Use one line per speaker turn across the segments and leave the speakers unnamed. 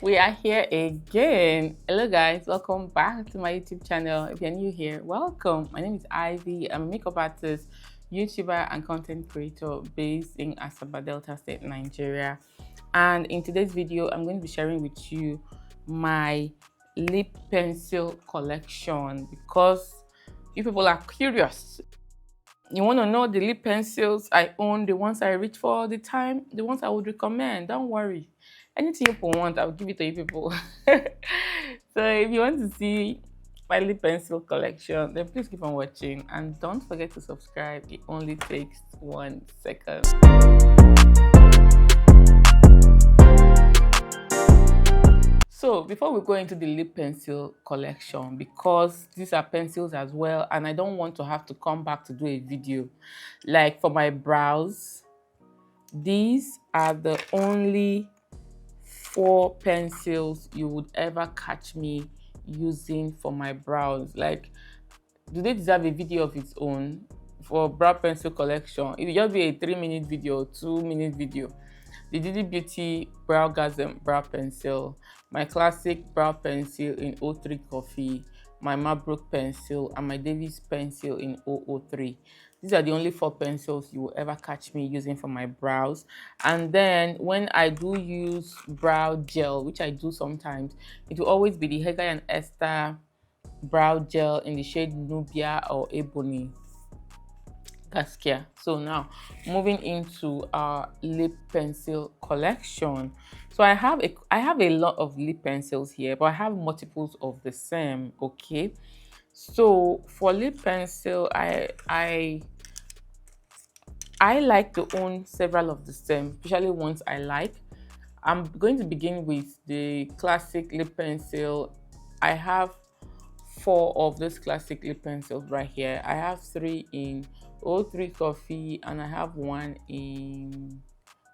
We are here again. Hello guys, welcome back to my YouTube channel. If you're new here, welcome. My name is Ivy. I'm a makeup artist, YouTuber and content creator based in Asaba, Delta State, Nigeria. And in today's video, I'm going to be sharing with you my lip pencil collection because you people are curious. You want to know the lip pencils I own, the ones I reach for all the time, the ones I would recommend. Don't worry. Anything you people want, I'll give it to you people. So if you want to see my lip pencil collection, then please keep on watching. And don't forget to subscribe. It only takes 1 second. So before we go into the lip pencil collection, because these are pencils as well, and I don't want to have to come back to do a video. Like for my brows, these are the only 4 pencils you would ever catch me using for my brows. Like, do they deserve a video of its own for brow pencil collection? It will just be a 3-minute video, 2-minute video. The Didi Beauty Browgasm brow pencil, my classic brow pencil in 03 Coffee, my Mabrook pencil, and my Davis pencil in 003. These are the only 4 pencils you will ever catch me using for my brows. And then when I do use brow gel, which I do sometimes, it will always be the Hega and Esther brow gel in the shade Nubia or Ebony. Gaskia. So now moving into our lip pencil collection. So I have a lot of lip pencils here, but I have multiples of the same. Okay, so for lip pencil, I like to own several of the same, especially ones I like. I'm going to begin with the classic lip pencil. I have 4 of these classic lip pencils right here. I have 3 in 03 Coffee and I have 1 in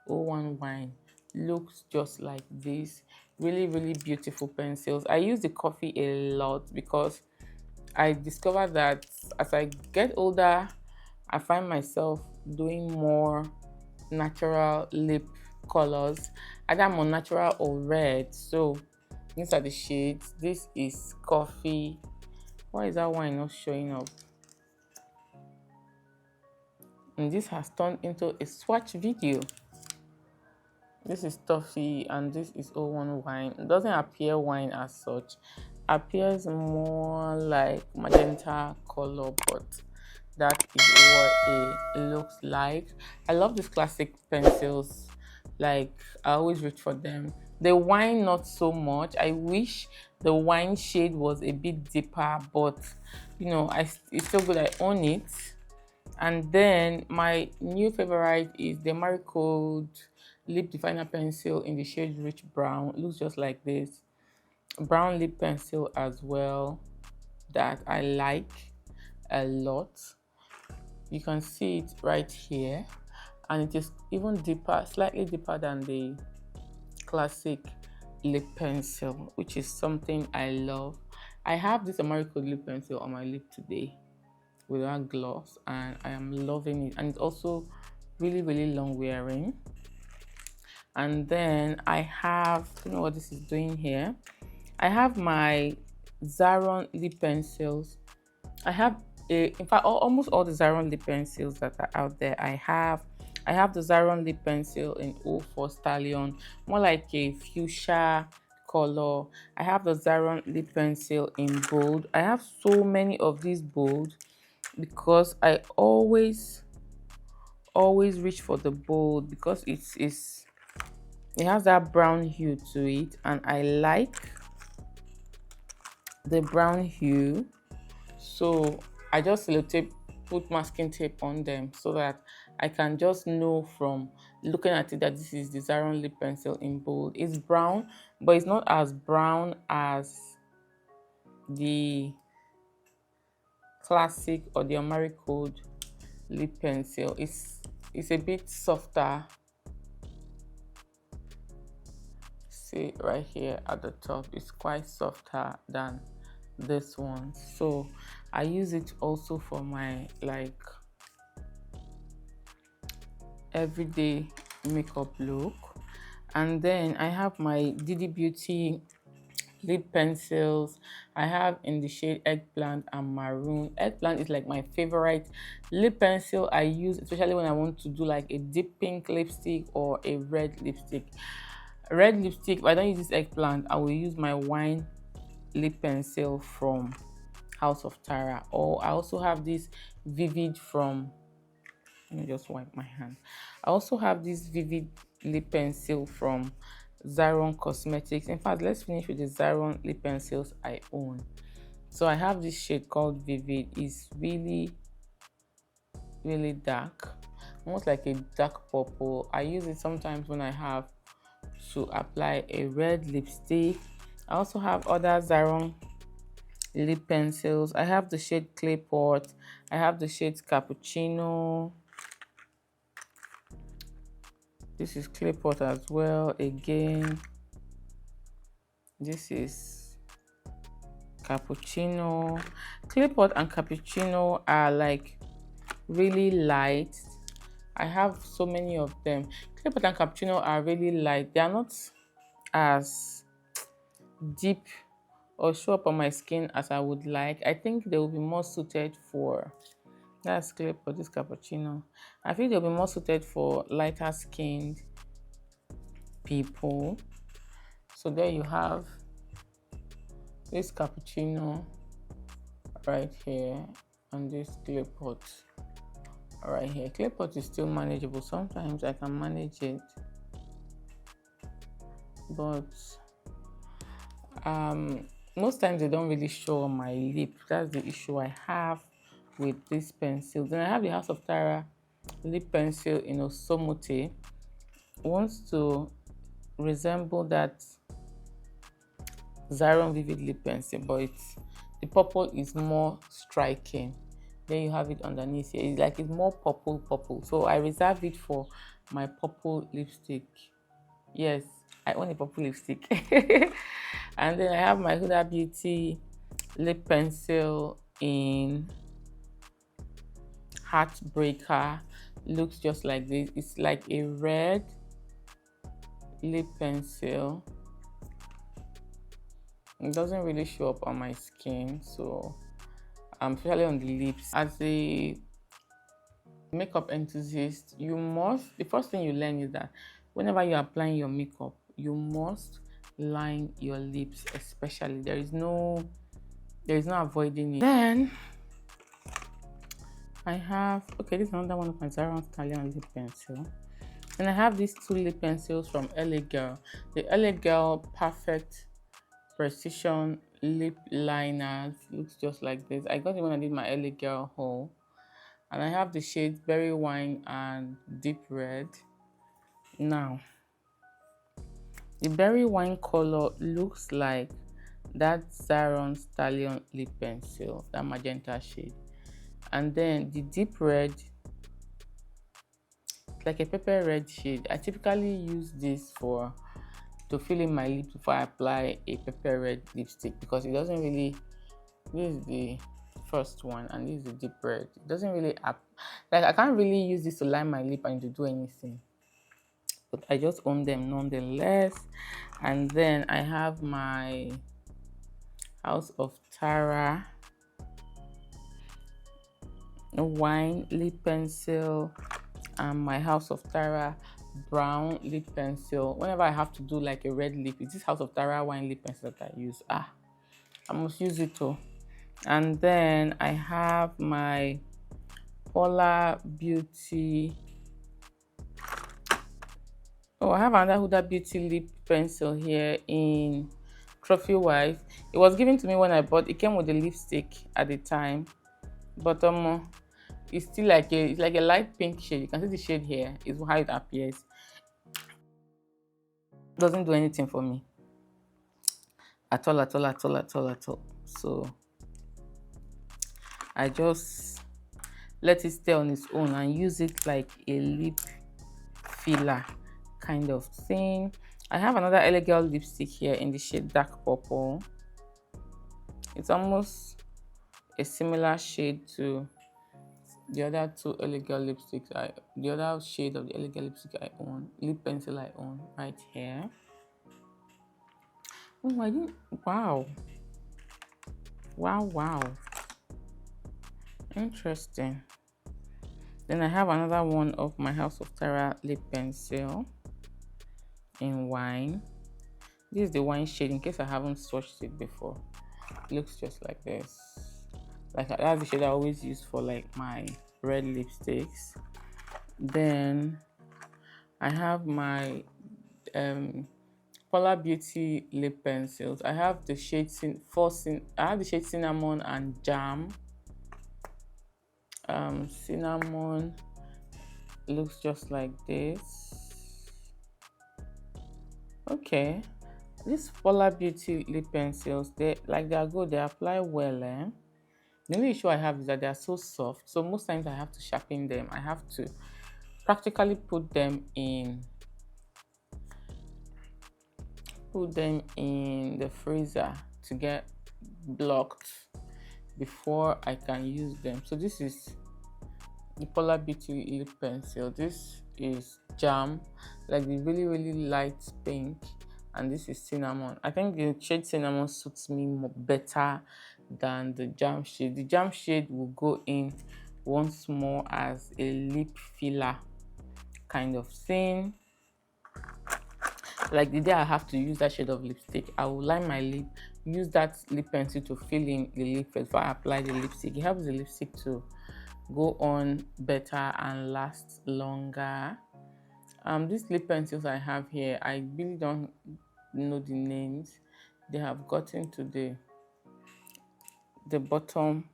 01 Wine. Looks just like this. Really beautiful pencils. I use the coffee a lot because I discovered that as I get older, I find myself doing more natural lip colors, either more natural or red. So these are the shades. This is coffee. Why is that wine not showing up? And this has turned into a swatch video. This is toffee and this is 01 Wine. It doesn't appear wine as such. Appears more like magenta color, but that is what it looks like. I love these classic pencils. Like, I always reach for them. The wine, not so much. I wish the wine shade was a bit deeper, but you know, it's still good. I own it. And then my new favorite is the Marigold lip definer pencil in the shade Rich Brown. It looks just like this. Brown lip pencil as well that I like a lot. You can see it right here, and it is even deeper, slightly deeper than the classic lip pencil, which is something I love. I have this American lip pencil on my lip today without gloss, and I am loving it, and it's also really long wearing. And then I have, you know what this is doing here, I have my Zaron lip pencils. I have in fact almost all the Zaron lip pencils that are out there. I have the Zaron lip pencil in 04 Stallion, more like a fuchsia color. I have the Zaron lip pencil in bold. I have so many of these bold because I always reach for the bold because it has that brown hue to it, and I like the brown hue. So I just sellotape, put masking tape on them so that I can just know from looking at it that this is the Zaron lip pencil in bold. It's brown, but it's not as brown as the classic or the Americode lip pencil. It's a bit softer. See right here at the top, it's quite softer than this one. So I use it also for my like everyday makeup look. And then I have my Didi Beauty lip pencils. I have in the shade Eggplant and Maroon. Eggplant is like my favorite lip pencil I use, especially when I want to do like a deep pink lipstick or a red lipstick. Red lipstick, if I don't use this Eggplant, I will use my wine lip pencil from House of Tara. Or I also have this Vivid from, let me just wipe my hand. I also have this Vivid lip pencil from Zaron Cosmetics. In fact, let's finish with the Zaron lip pencils I own. So I have this shade called Vivid. It's really, really dark, almost like a dark purple. I use it sometimes when I have to apply a red lipstick. I also have other Zaron lip pencils. I have the shade Clay Pot. I have the shade Cappuccino. This is Clay Pot as well. Again, this is Cappuccino. Clay Pot and Cappuccino are like really light. I have so many of them. Clay Pot and Cappuccino are really light. They are not as deep or show up on my skin as I would like. I think they will be more suited for, that's Clay Pot, this Cappuccino. I think they'll be more suited for lighter skinned people. So there you have this Cappuccino right here and this Clay Pot right here. Clay Pot is still manageable. Sometimes I can manage it, but most times they don't really show on my lip. That's the issue I have with this pencil. Then I have the House of Tara lip pencil in Osomote. Wants to resemble that Zaron Vivid lip pencil, but the purple is more striking. Then you have it underneath here. It's like it's more purple. So I reserve it for my purple lipstick. Yes, I own a purple lipstick. And then I have my Huda Beauty lip pencil in Heartbreaker. Looks just like this. It's like a red lip pencil. It doesn't really show up on my skin, so especially on the lips. As a makeup enthusiast, the first thing you learn is that whenever you're applying your makeup, you must line your lips, especially. There is no avoiding it. Then I have, okay, this is another one of my Zaron Stallion lip pencil. And I have these two lip pencils from LA Girl. The LA Girl Perfect Precision lip liners. Looks just like this. I got it when I did my LA Girl haul. And I have the shades Berry Wine and Deep Red. Now, the Berry Wine color looks like that Zaron Stallion lip pencil, that magenta shade. And then the Deep Red, it's like a pepper red shade. I typically use this to fill in my lips before I apply a pepper red lipstick, because it doesn't really, this is the first one and this is the Deep Red. It doesn't really, like I can't really use this to line my lip and to do anything, but I just own them nonetheless. And then I have my House of Tara wine lip pencil and my House of Tara brown lip pencil. Whenever I have to do like a red lip, it's this House of Tara wine lip pencil that I use. I must use it too. And then I have my Polar Beauty. Oh, I have another Huda Beauty lip pencil here in Trophy Wife. It was given to me when I bought. It came with the lipstick at the time, but it's still like it's like a light pink shade. You can see the shade here is how it appears. Doesn't do anything for me at all. So I just let it stay on its own and use it like a lip filler kind of thing. I have another LA Girl lipstick here in the shade Dark Purple. It's almost a similar shade to the other two elegant lipsticks, the other shade of the elegant lipstick I own, lip pencil I own, right here. Oh, I didn't. Wow. Wow. Interesting. Then I have another one of my House of Tara lip pencil in wine. This is the wine shade, in case I haven't swatched it before. It looks just like this. Like, that's the shade I always use for like my red lipsticks. Then I have my Polar Beauty lip pencils. I have the shade cinnamon and jam. Cinnamon looks just like this. Okay, these Polar Beauty lip pencils, they are good. They apply well. The only issue I have is that they are so soft, so most times I have to sharpen them. I have to practically put them in the freezer to get blocked before I can use them. So this is the Polar Beauty lip pencil. This is jam, like the really light pink, and this is cinnamon. I think the shade cinnamon suits me better than the jam shade. The jam shade will go in once more as a lip filler kind of thing. Like the day I have to use that shade of lipstick, I will line my lip, use that lip pencil to fill in the lip before I apply the lipstick. It helps the lipstick to go on better and last longer. These lip pencils I have here, I really don't know the names. They have gotten to the bottom.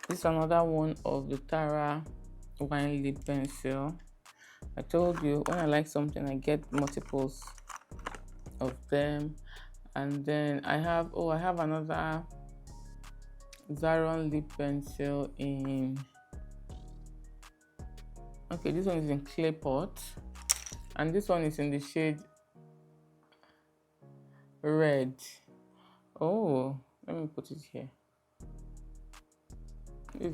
This is another one of the Tara wine lip pencil. I told you, when I like something, I get multiples of them. And then I have another Zaron lip pencil in, okay, this one is in clay pot, and this one is in the shade red. Oh, let me put it here. This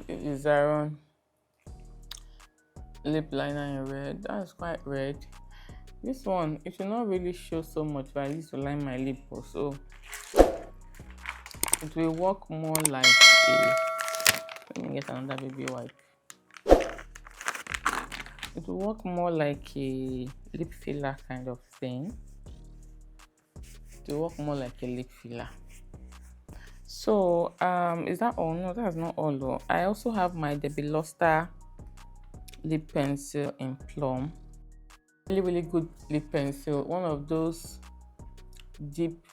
is Zaron lip liner in red. That's quite red. This one, it will not really show so much, but I used to line my lip also. It will work more like a, let me get another baby wipe. It will work more like a lip filler kind of thing. It will work more like a lip filler. So, is that all? No, that's not all though. I also have my Debbie Luster lip pencil in plum. Really good lip pencil. One of those deep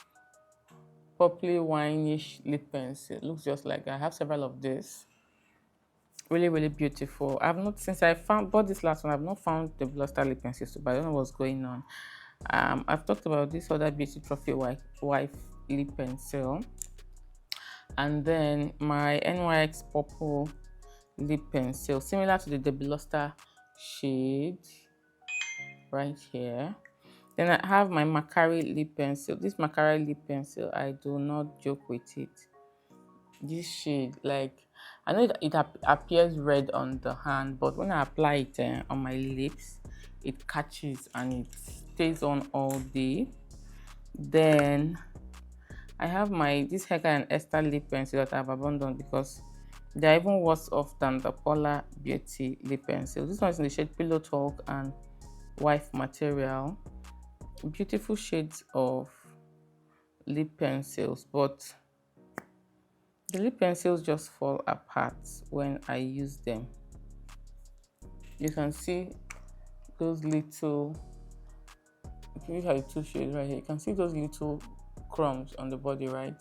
purpley wineish lip pencil. It looks just like that. I have several of this. Really beautiful. I've not, since I bought this last one, I've not found the Luster lip pencils, but I don't know what's going on. I've talked about this other Beauty Trophy wife lip pencil, and then my NYX purple lip pencil, similar to the Debbie Luster shade right here. Then I have my Macari lip pencil. This Macari lip pencil, I do not joke with it. This shade, like, I know it appears red on the hand, but when I apply it on my lips, it catches and it stays on all day. Then I have this Hega and Esther lip pencil that I've abandoned because they're even worse off than the Polar Beauty lip pencil. This one is in the shade Pillow Talk and Wife Material. Beautiful shades of lip pencils, but the lip pencils just fall apart when I use them. You can see those little, if you have two shades right here, you can see those little crumbs on the body, right?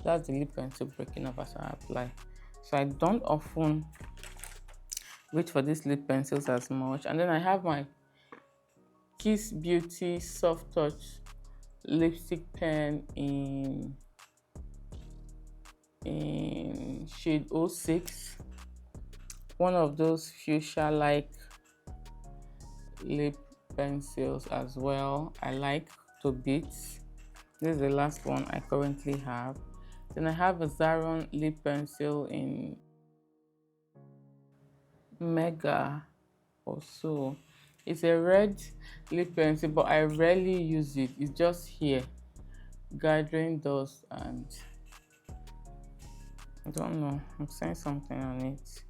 That's the lip pencil breaking up as I apply. So I don't often reach for these lip pencils as much. And then I have my Kiss Beauty Soft Touch lipstick pen in shade 06. One of those fuchsia-like lip pencils as well. I like to bits. This is the last one I currently have. Then I have a Zaron lip pencil in Mega or so. It's a red lip pencil, but I rarely use it. It's just here gathering dust, and I don't know, I'm saying something on it.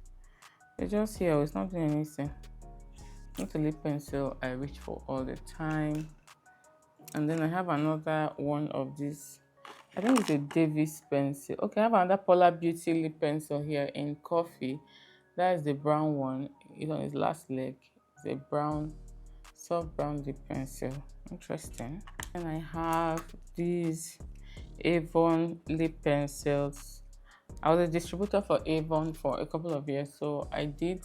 It's just here, it's not doing anything. Not a lip pencil I reach for all the time. And then I have another one of these, I think it's a Davis pencil. Okay, I have another Polar Beauty lip pencil here in coffee. That is the brown one. It's on its last leg. It's a brown, soft brown lip pencil. Interesting. And I have these Avon lip pencils. I was a distributor for Avon for a couple of years, so I did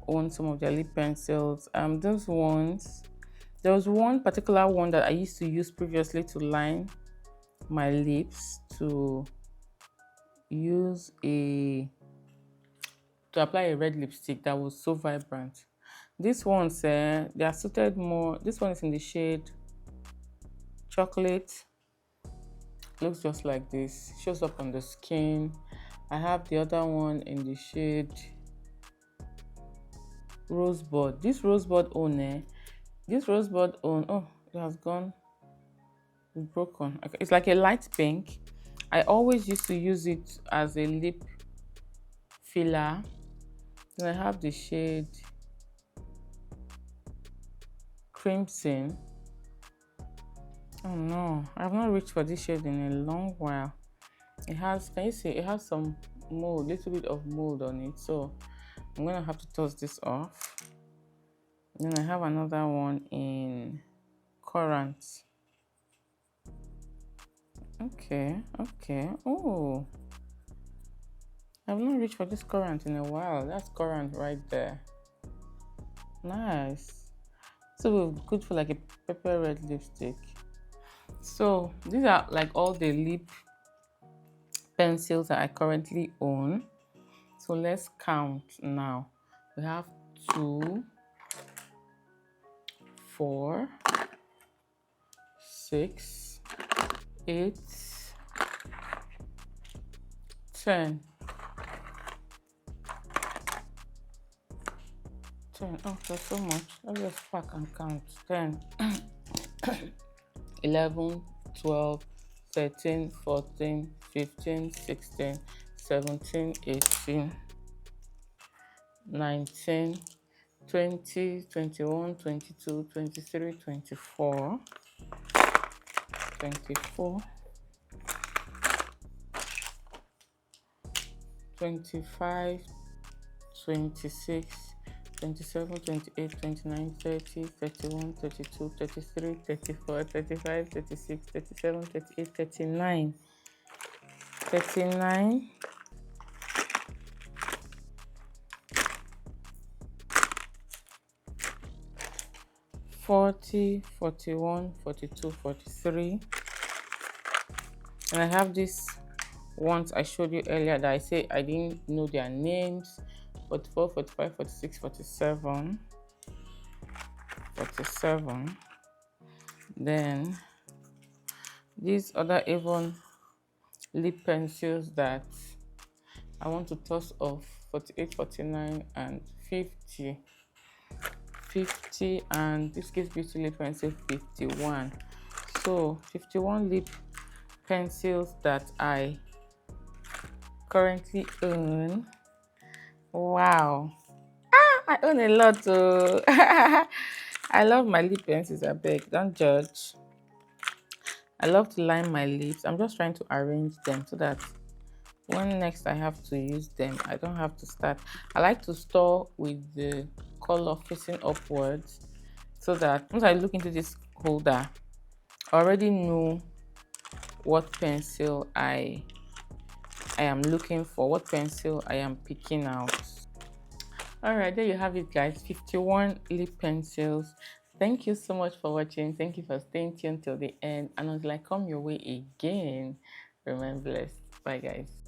own some of their lip pencils. Those ones, there was one particular one that I used to use previously to line my lips, to apply a red lipstick that was so vibrant. These ones, they are suited more. This one is in the shade chocolate. Looks just like this, shows up on the skin. I have the other one in the shade rosebud. This rosebud one, oh, it has gone, it's broken. Okay, it's like a light pink. I always used to use it as a lip filler. Then I have the shade crimson. Oh no, I have not reached for this shade in a long while. It has, can you see, it has some mold, little bit of mold on it, so I'm gonna have to toss this off. Then I have another one in Currant. Okay. Oh, I've not reached for this Currant in a while. That's Currant right there. Nice. So good for like a pepper red lipstick. So these are like all the lip pencils that I currently own. So let's count now. We have 2, 4, 6, 8, 10. Oh, there's so much. Let's just pack and count. 10, 11, 12, 13, 14, 15, 16, 17, 18, 19, 20, 21, 22, 23, 24, 24, 25, 26, 27, 28, 29, 30, 31, 32, 33, 34, 35, 36, 37, 38, 39, 39, 40, 41, 42, 43. And I have these ones I showed you earlier that I say I didn't know their names. 44, 45, 46, 47, 47. Then these other Avon lip pencils that I want to toss off, 48, 49, and 50. 50, and this gives Beauty lip pencil 51. So 51 lip pencils that I currently own. Wow. I own a lot too. I love my lip pencils, I beg, don't judge. I love to line my lips. I'm just trying to arrange them so that when next I have to use them, I don't have to start. I like to store with the color facing upwards so that once I look into this holder, I already know what pencil I am looking for, what pencil I am picking out. All right, there you have it, guys. 51 lip pencils. Thank you so much for watching. Thank you for staying tuned till the end. And until I come your way again, remain blessed. Bye, guys.